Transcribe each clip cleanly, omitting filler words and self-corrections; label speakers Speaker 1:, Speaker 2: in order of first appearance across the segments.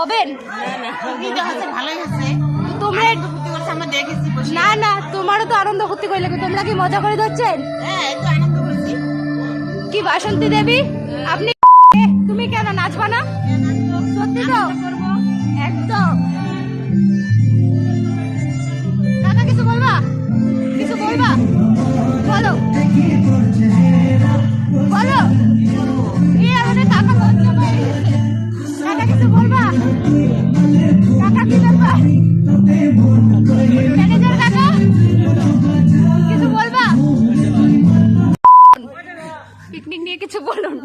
Speaker 1: হবেন? তোমরা না না, তোমারও তো আনন্দ করতে কইলে, তোমরা কি মজা করে ধরছেন? কি বাসন্তী দেবী, আপনি তুমি কেন নাচবা না? সত্যি তো একদম। দাদা কিছু বলবা, কিছু বলবা, বলো বলো। এই আমাদের কাকা বলতে পারে, দাদা কিছু বলবা? কাকা কি ব্যাপার, ম্যানেজার কাকা কিছু বলবা? পিকনিক নিয়ে কিছু বলুন।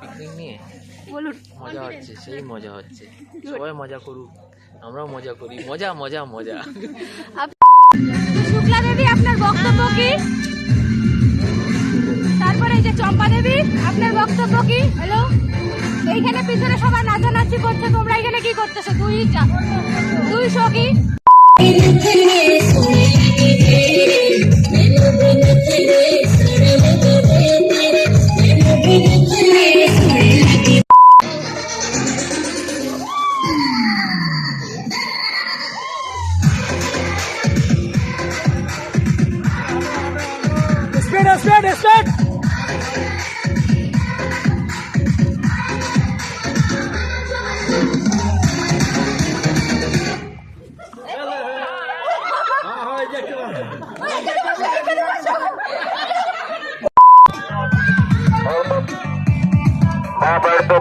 Speaker 2: পিকনিক নিয়ে
Speaker 1: বলুন।
Speaker 2: মজা হচ্ছে, সেই মজা হচ্ছে, সবাই মজা করুক, আমরাও মজা করি, মজা মজা মজা।
Speaker 1: শুক্লা দেবী আপনার বক্তব্য কি? তারপরে এই যে চম্পা দেবী আপনার বক্তব্য কি? হ্যালো, এইখানে পিছনে সবাই নাচানাচি করছে, তোমরা এখানে কি করতেছো? দুই সখী
Speaker 3: Speed!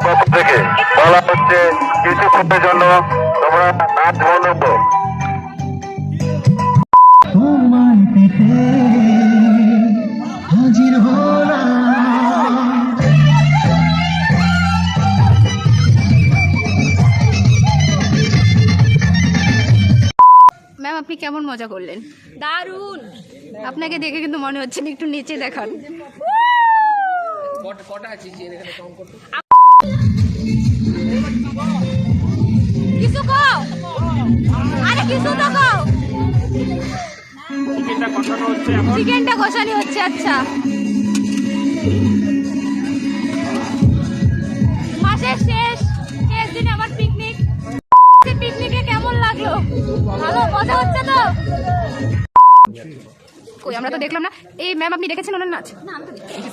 Speaker 4: পক্ষ থেকে বলা হচ্ছে কিছুক্ষণের জন্য তোমরা নাচ বন্ধ করো।
Speaker 5: হাজির হলাম।
Speaker 1: ম্যাম আপনি কেমন মজা করলেন? দারুণ। আপনাকে দেখে কিন্তু মনে হচ্ছে না, একটু নিচে দেখান। কিছু কও, আরে কিছু তো কও। চিকেনটা কষানি হচ্ছে। আচ্ছা, মাসের শেষ দিনে আমার পিকনিক। পিকনিকে কেমন লাগলো? ভালো মজা হচ্ছে তো? কই আমরা তো দেখলাম না। এই ম্যাম আপনি দেখেছেন ওনার নাচ?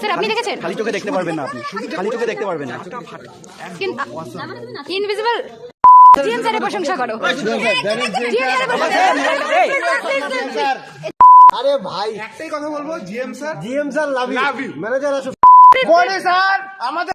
Speaker 1: স্যার আপনি দেখেছেন?
Speaker 3: খালি চোখে দেখতে পারবেন না, আপনি খালি চোখে দেখতে পারবেন না।
Speaker 1: ইনভিজিবল। জিএম স্যারের প্রশংসা করো।
Speaker 3: আরে ভাই একটাই কথা বলবো, GM sir love you. Manager আসো। বড়ে স্যার আমাদের